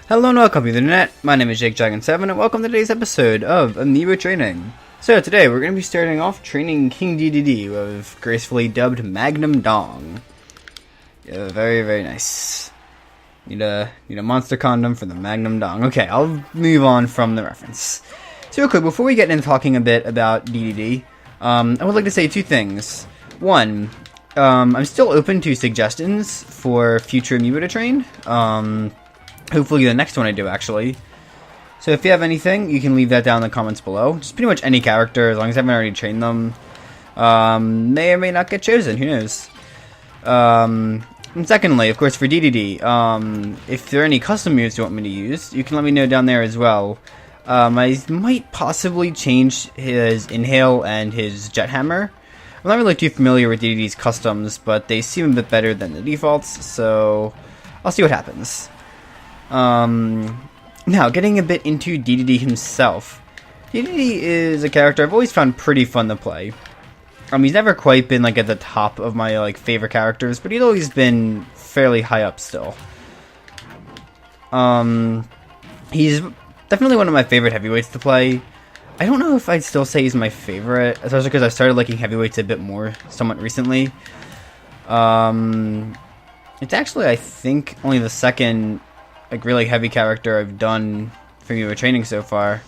Hello and welcome to the internet. My name is JakeDragon7 and welcome to today's episode of Amiibo Training. So today we're going to be starting off training King Dedede with gracefully dubbed Magnum Dong. Yeah, very nice. Need a monster condom for the Magnum Dong. Okay, I'll move on from the reference. So real quick, before we get into talking a bit about Dedede, I would like to say two things. One, I'm still open to suggestions for future Amiibo to train. Hopefully the next one I do, actually. So if you have anything, you can leave that down in the comments below. Just pretty much any character, as long as I haven't already trained them. May or may not get chosen, who knows. And secondly, of course, for Dedede, if there are any custom moves you want me to use, you can let me know down there as well. I might possibly change his Inhale and his Jet Hammer. I'm not really too familiar with Dedede's customs, but they seem a bit better than the defaults, so I'll see what happens. Now, getting a bit into Dedede himself. Dedede is a character I've always found pretty fun to play. He's never quite been, like, at the top of my, favorite characters, but he's always been fairly high up still. He's definitely one of my favorite heavyweights to play. I don't know if I'd still say he's my favorite, especially because I started liking heavyweights a bit more somewhat recently. It's actually, I think, only the second really heavy character I've done for Amiibo training so far,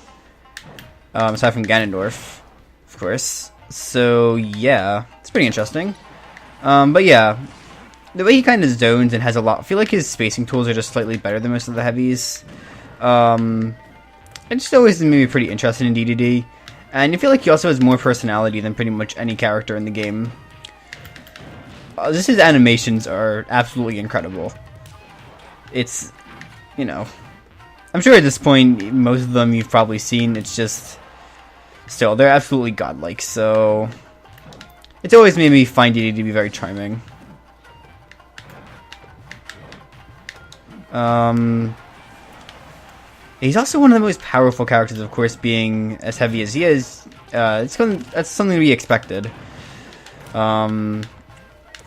aside from Ganondorf, of course. So yeah, it's pretty interesting. But yeah, the way he kind of zones and has a lot, I feel like his spacing tools are just slightly better than most of the heavies. It just always made me pretty interested in Dedede, and I feel like he also has more personality than pretty much any character in the game. Just his animations are absolutely incredible. It's, you know, I'm sure at this point, most of them you've probably seen. It's just, still, they're absolutely godlike, so it's always made me find Dedede to be very charming. He's also one of the most powerful characters, of course, being as heavy as he is. That's something to be expected.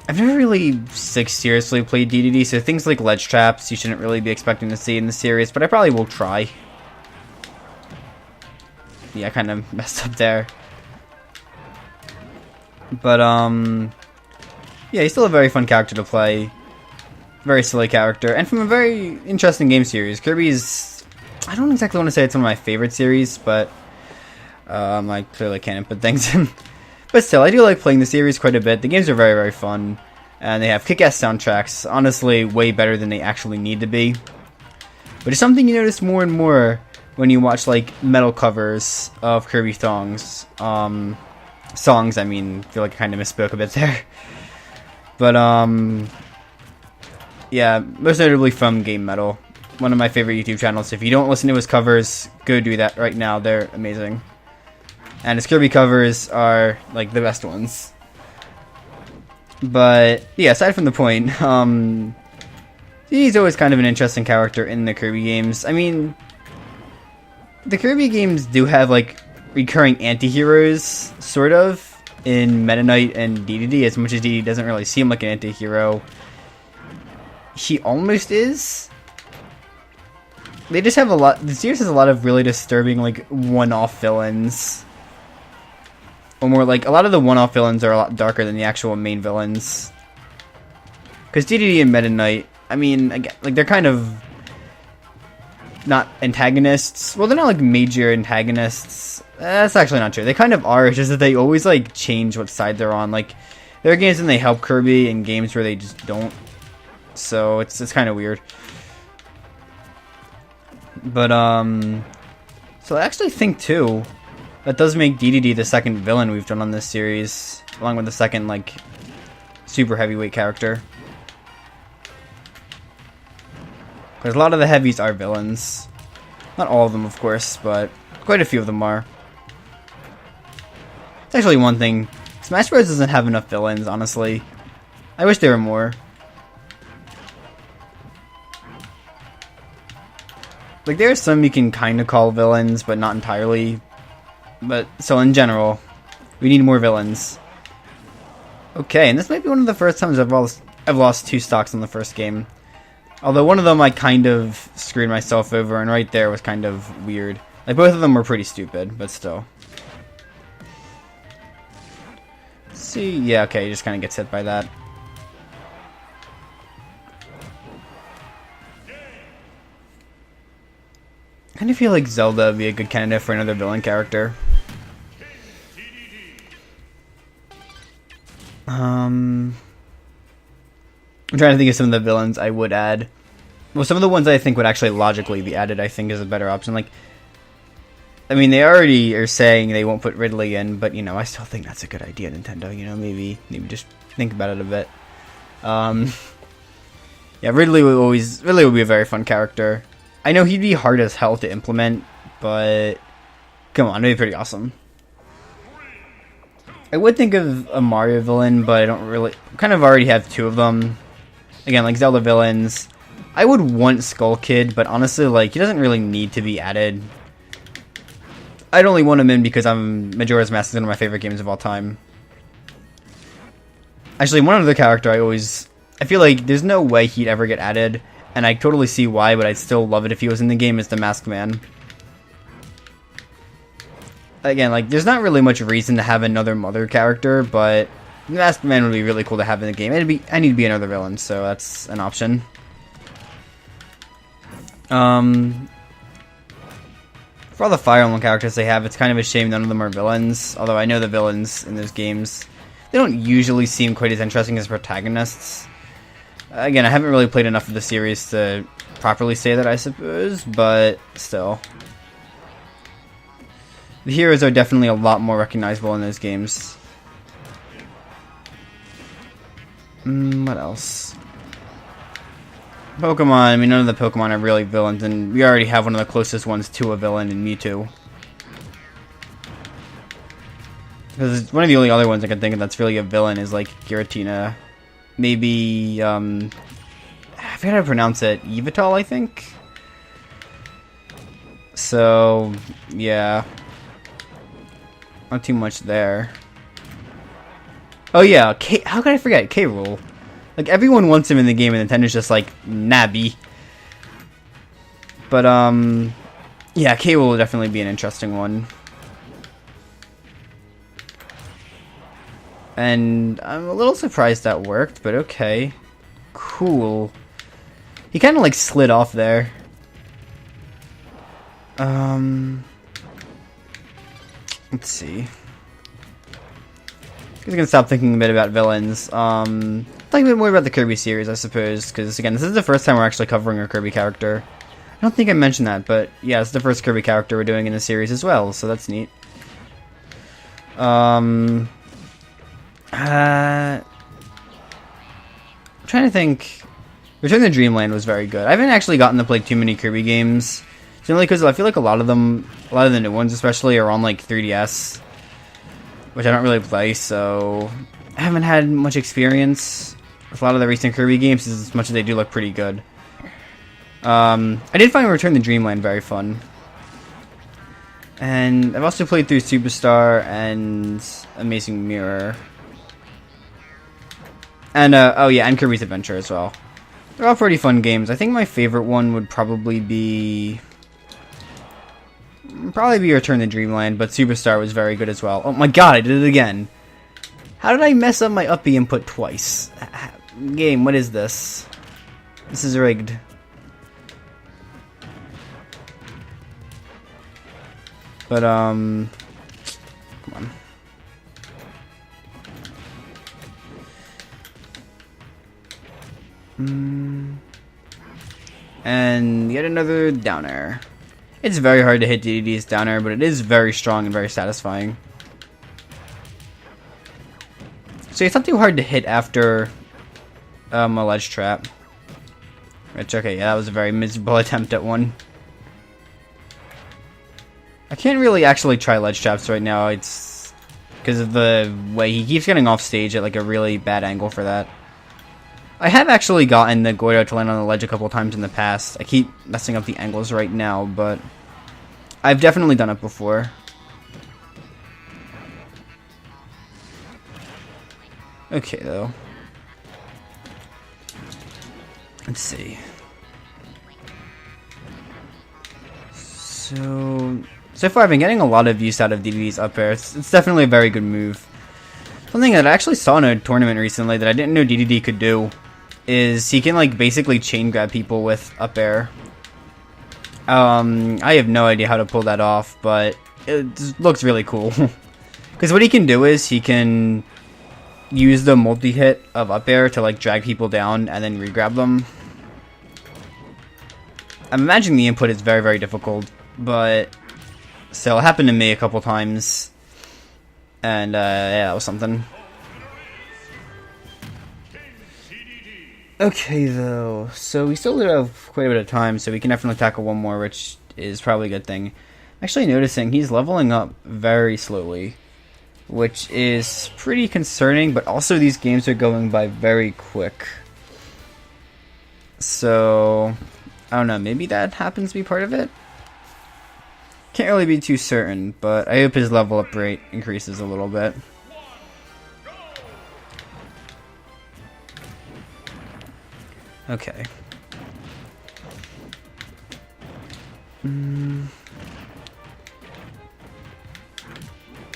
I've never really seriously played Dedede, so things like ledge traps you shouldn't really be expecting to see in the series, but I probably will try. Yeah, I kind of messed up there. But, yeah, he's still a very fun character to play. Very silly character, and from a very interesting game series. Kirby's, I don't exactly want to say it's one of my favorite series, but I clearly can't input things in. But still, I do like playing the series quite a bit. The games are very fun, and they have kick-ass soundtracks, honestly way better than they actually need to be. But it's something you notice more and more when you watch, like, metal covers of Kirby songs. Songs, I mean, I feel like I kind of misspoke a bit there. But, yeah, most notably from Game Metal, one of my favorite YouTube channels. If you don't listen to his covers, go do that right now. They're amazing. And his Kirby covers are, like, the best ones. But, yeah, aside from the point, he's always kind of an interesting character in the Kirby games. I mean, the Kirby games do have, like, recurring anti-heroes, sort of, in Meta Knight and Dedede, as much as Dedede doesn't really seem like an anti-hero. He almost is. They just have a lot, the series has a lot of really disturbing, like, one-off villains. Or more like, a lot of the one-off villains are a lot darker than the actual main villains. Because Dedede and Meta Knight, I mean, again, like, they're kind of not antagonists. Well, they're not, like, major antagonists. That's actually not true. They kind of are, it's just that they always, like, change what side they're on. Like, there are games when they help Kirby and games where they just don't. So, it's kind of weird. But, so I actually think, too, that does make Dedede the second villain we've done on this series, along with the second, like, super heavyweight character. Because a lot of the heavies are villains. Not all of them, of course, but quite a few of them are. It's actually one thing. Smash Bros. Doesn't have enough villains, honestly. I wish there were more. Like, there are some you can kind of call villains, but not entirely. But, so in general, we need more villains. Okay, and this might be one of the first times I've lost 2 stocks in the first game. Although one of them I kind of screwed myself over, and right there was kind of weird. Like, both of them were pretty stupid, but still. Let's see, yeah, okay, he just kind of gets hit by that. I kind of feel like Zelda would be a good candidate for another villain character. I'm trying to think of some of the villains I would add. Well, some of the ones I think would actually logically be added, I think, is a better option. Like, I mean, they already are saying they won't put Ridley in, but, you know, I still think that's a good idea, Nintendo. You know, maybe just think about it a bit. Yeah, Ridley would be a very fun character. I know he'd be hard as hell to implement, but come on, it'd be pretty awesome. I would think of a Mario villain, but I don't really... kind of already have two of them. Again, like Zelda villains. I would want Skull Kid, but honestly, like, he doesn't really need to be added. I'd only want him in because Majora's Mask is one of my favorite games of all time. Actually, one other character I feel like there's no way he'd ever get added, and I totally see why, but I'd still love it if he was in the game, is the Masked Man. Again, like, there's not really much reason to have another mother character, but the Masked Man would be really cool to have in the game. I need to be another villain, so that's an option. For all the Fire Emblem characters they have, it's kind of a shame none of them are villains, although I know the villains in those games, they don't usually seem quite as interesting as protagonists. Again, I haven't really played enough of the series to properly say that, I suppose, but still. The heroes are definitely a lot more recognizable in those games. What else? Pokemon, I mean, none of the Pokemon are really villains, and we already have one of the closest ones to a villain in Mewtwo. Because one of the only other ones I can think of that's really a villain is, like, Giratina. Maybe, I forget how to pronounce it. Yveltal, I think? So, yeah. Not too much there. Oh yeah, how could I forget? K-Rool. Like, everyone wants him in the game, and Nintendo's just like, nabby. But, yeah, K-Rool will definitely be an interesting one. And I'm a little surprised that worked, but okay. Cool. He kind of, like, slid off there. Let's see. I'm gonna stop thinking a bit about villains. Think a bit more about the Kirby series, I suppose, because again, this is the first time we're actually covering a Kirby character. I don't think I mentioned that, but yeah, it's the first Kirby character we're doing in the series as well, so that's neat. I'm trying to think. Return to Dreamland was very good. I haven't actually gotten to play too many Kirby games, simply because I feel like a lot of the new ones, especially, are on like 3DS, which I don't really play, so I haven't had much experience with a lot of the recent Kirby games, as much as they do look pretty good. I did find Return to Dreamland very fun. And I've also played through Superstar and Amazing Mirror. And, oh yeah, and Kirby's Adventure as well. They're all pretty fun games. I think my favorite one would probably be Return to Dreamland, but Superstar was very good as well. Oh my god, I did it again. How did I mess up my up B input twice? Game, what is this? This is rigged. But, come on. And yet another down air. It's very hard to hit Dedede's down air, but it is very strong and very satisfying. So it's not too hard to hit after a ledge trap. Which, okay, yeah, that was a very miserable attempt at one. I can't really actually try ledge traps right now. It's because of the way he keeps getting off stage at like a really bad angle for that. I have actually gotten the Goyo to land on the ledge a couple times in the past. I keep messing up the angles right now, but I've definitely done it before. Okay, though. Let's see. So far I've been getting a lot of use out of DDD's up air. It's definitely a very good move. Something that I actually saw in a tournament recently that I didn't know DDD could do is he can like basically chain grab people with up air. I have no idea how to pull that off, but it looks really cool. Because what he can do is he can use the multi-hit of up air to like drag people down and then re-grab them. I'm imagining the input is very, very difficult, but still, it happened to me a couple times. And yeah, that was something. Okay, though, so we still have quite a bit of time, so we can definitely tackle one more, which is probably a good thing. I'm actually noticing he's leveling up very slowly, which is pretty concerning, but also these games are going by very quick. So, I don't know, maybe that happens to be part of it? Can't really be too certain, but I hope his level up rate increases a little bit. Okay.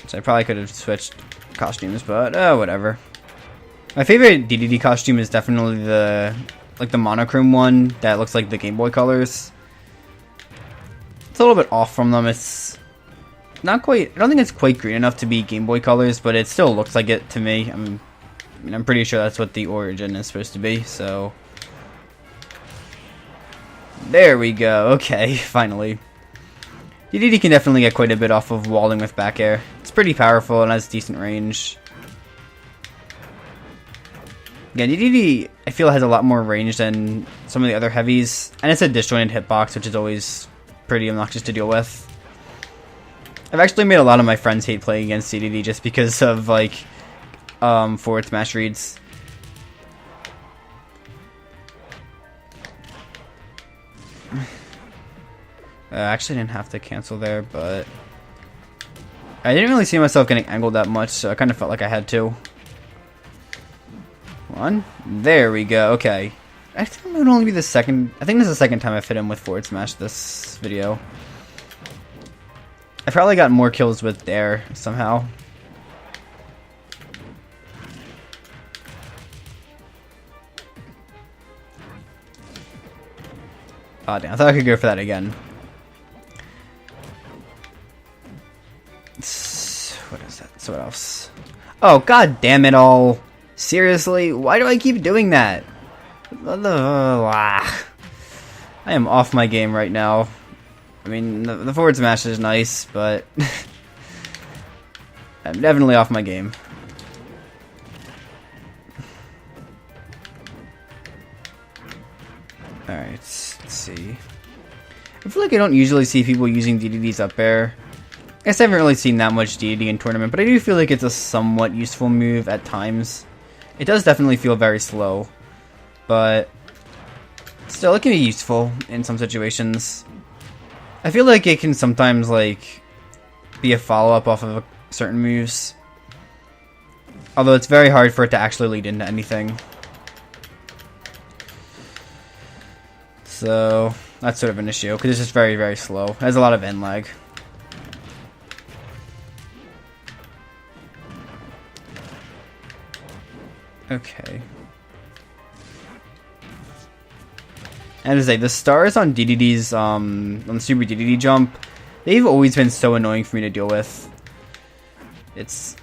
So I probably could have switched costumes, but whatever. My favorite DDD costume is definitely the monochrome one that looks like the Game Boy colors. It's a little bit off from them. It's not quite. I don't think it's quite green enough to be Game Boy colors, but it still looks like it to me. I'm pretty sure that's what the origin is supposed to be. So. There we go. Okay, finally. DDD can definitely get quite a bit off of walling with back air. It's pretty powerful and has decent range. Yeah, DDD I feel has a lot more range than some of the other heavies. And it's a disjointed hitbox, which is always pretty obnoxious to deal with. I've actually made a lot of my friends hate playing against DDD just because of, like, forward smash reads. I actually didn't have to cancel there, but I didn't really see myself getting angled that much, so I kind of felt like I had to. One. There we go. Okay. I think it would only be the second. I think this is the second time I've hit him with forward smash this video. I probably got more kills with there somehow. Oh damn! I thought I could go for that again. What is that? So what else? Oh god damn it all! Seriously, why do I keep doing that? I am off my game right now. I mean, the forward smash is nice, but I'm definitely off my game. Alright, let's see. I feel like I don't usually see people using DDD's up air. I guess I haven't really seen that much DDD in tournament, but I do feel like it's a somewhat useful move at times. It does definitely feel very slow, but still, it can be useful in some situations. I feel like it can sometimes, like, be a follow-up off of certain moves. Although it's very hard for it to actually lead into anything. So, that's sort of an issue, because it's just very, very slow. It has a lot of end lag. Okay. And as I say, the stars on DDD's, on the Super DDD jump, they've always been so annoying for me to deal with. It's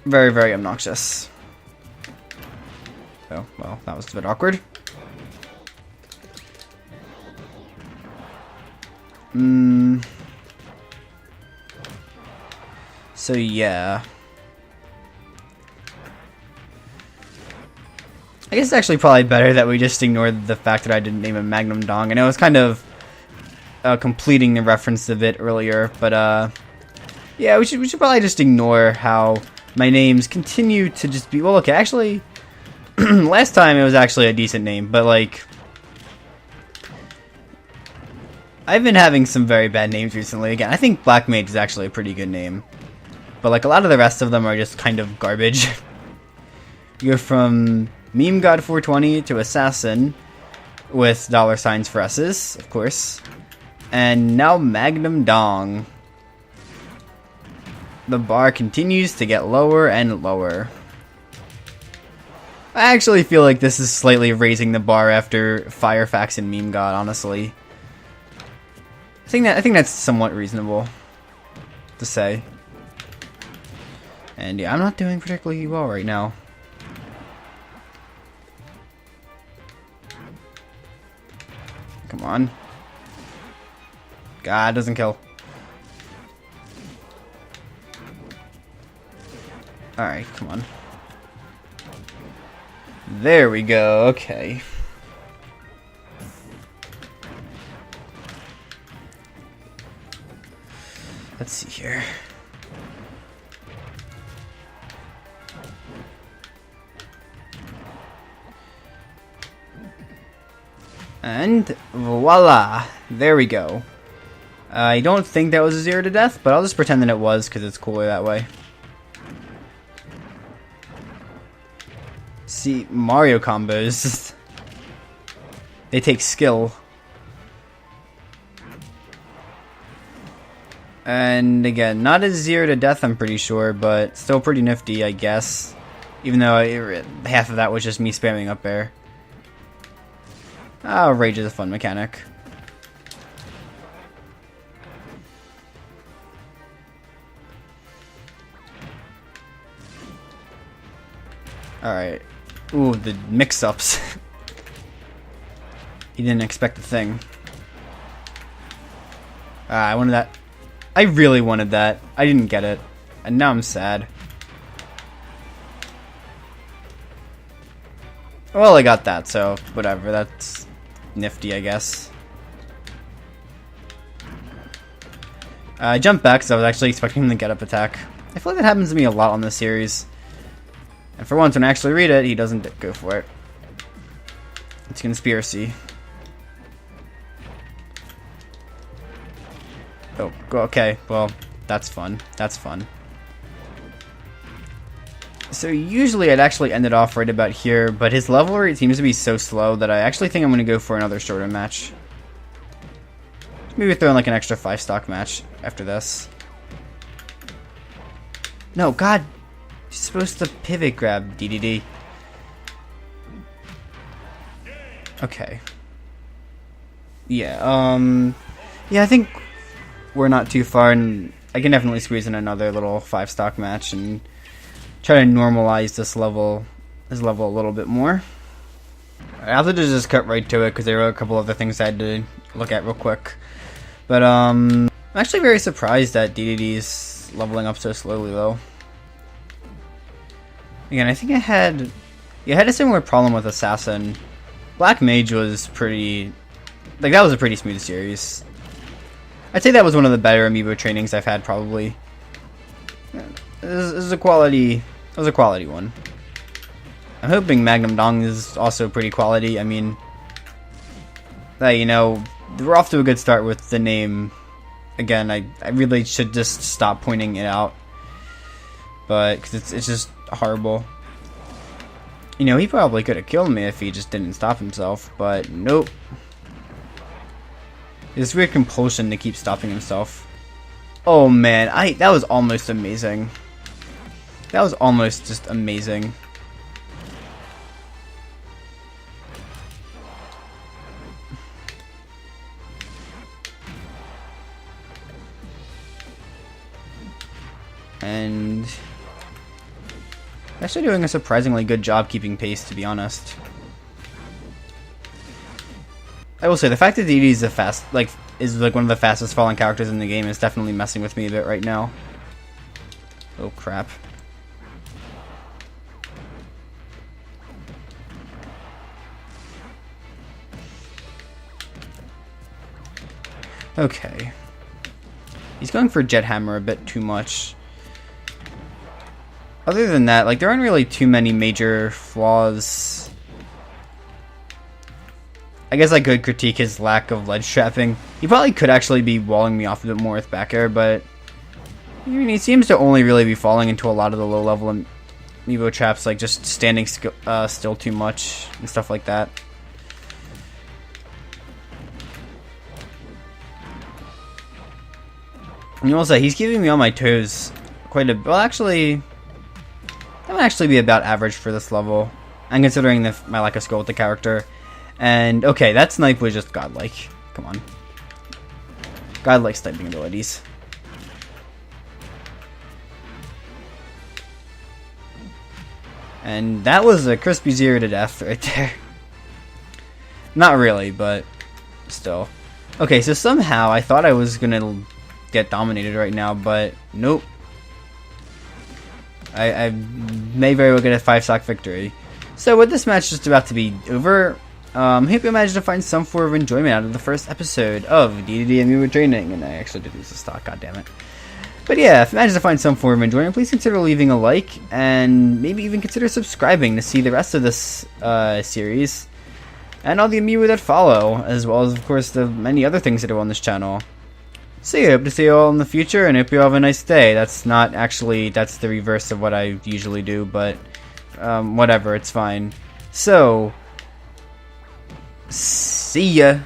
very, very obnoxious. Oh, well, that was a bit awkward. So, yeah. I guess it's actually probably better that we just ignored the fact that I didn't name him Magnum Dong. I know I was kind of completing the reference a bit earlier, but yeah, we should probably just ignore how my names continue to just be. Well, okay, actually, last time it was actually a decent name, but like, I've been having some very bad names recently. Again, I think Black Mage is actually a pretty good name, but like a lot of the rest of them are just kind of garbage. You're from Meme God 420 to Assassin with $ signs for S's, of course. And now Magnum Dong. The bar continues to get lower and lower. I actually feel like this is slightly raising the bar after Firefax and Meme God, honestly. I think that's somewhat reasonable to say. And yeah, I'm not doing particularly well right now. Come on. God, doesn't kill. Alright, come on. There we go, okay. Let's see here. And voila! There we go. I don't think that was a 0 to death, but I'll just pretend that it was because it's cooler that way. See, Mario combos. They take skill. And again, not a 0 to death, I'm pretty sure, but still pretty nifty, I guess. Even though half of that was just me spamming up air. Oh, rage is a fun mechanic. Alright. Ooh, the mix-ups. He didn't expect a thing. I wanted that. I really wanted that. I didn't get it. And now I'm sad. Well, I got that, so whatever. That's nifty, I guess. I jumped back because I was actually expecting him to get up attack. I feel like that happens to me a lot on this series. And for once, when I actually read it, he doesn't go for it. It's conspiracy. Oh, okay. Well, that's fun. That's fun. So usually I'd actually end it off right about here, but his level rate seems to be so slow that I actually think I'm going to go for another shorter match. Maybe throw in like an extra 5-stock match after this. No, God. You're supposed to pivot grab, DDD. Okay. Yeah, yeah, I think we're not too far, and I can definitely squeeze in another little 5-stock match and try to normalize this level a little bit more. I'll have to just cut right to it because there were a couple other things I had to look at real quick. But I'm actually very surprised that DDD is leveling up so slowly, though. Again, I think I had a similar problem with Assassin. Black Mage was pretty, like, that was a pretty smooth series. I'd say that was one of the better Amiibo trainings I've had, probably. It was a quality one. I'm hoping Magnum Dong is also pretty quality. I mean, you know, we're off to a good start with the name. Again, I really should just stop pointing it out, but because it's just horrible. You know, he probably could have killed me if he just didn't stop himself, but nope. This weird compulsion to keep stopping himself. Oh man, that was almost amazing. That was almost just amazing. And actually doing a surprisingly good job keeping pace, to be honest. I will say the fact that Dedede is like one of the fastest falling characters in the game is definitely messing with me a bit right now. Oh crap. Okay. He's going for Jet Hammer a bit too much. Other than that, like, there aren't really too many major flaws. I guess I could critique his lack of ledge trapping. He probably could actually be walling me off a bit more with back air, but I mean, he seems to only really be falling into a lot of the low-level Amiibo traps, like just standing still too much and stuff like that. You will say he's keeping me on my toes quite a bit. Well, actually, that would actually be about average for this level. And considering my lack of skill with the character. And, okay, that snipe was just godlike. Come on. Godlike sniping abilities. And that was a crispy 0 to death right there. Not really, but still. Okay, so somehow I thought I was gonna get dominated right now, but nope. I may very well get a 5-stock victory. So with this match just about to be over, I hope you managed to find some form of enjoyment out of the first episode of Dedede Amiibo Training. And I actually did lose a stock, goddammit. But yeah, if you managed to find some form of enjoyment, please consider leaving a like, and maybe even consider subscribing to see the rest of this series, and all the Amiibo that follow, as well as, of course, the many other things that are on this channel. So yeah, hope to see you all in the future, and hope you all have a nice day. That's not actually, that's the reverse of what I usually do, but whatever, it's fine. So, see ya!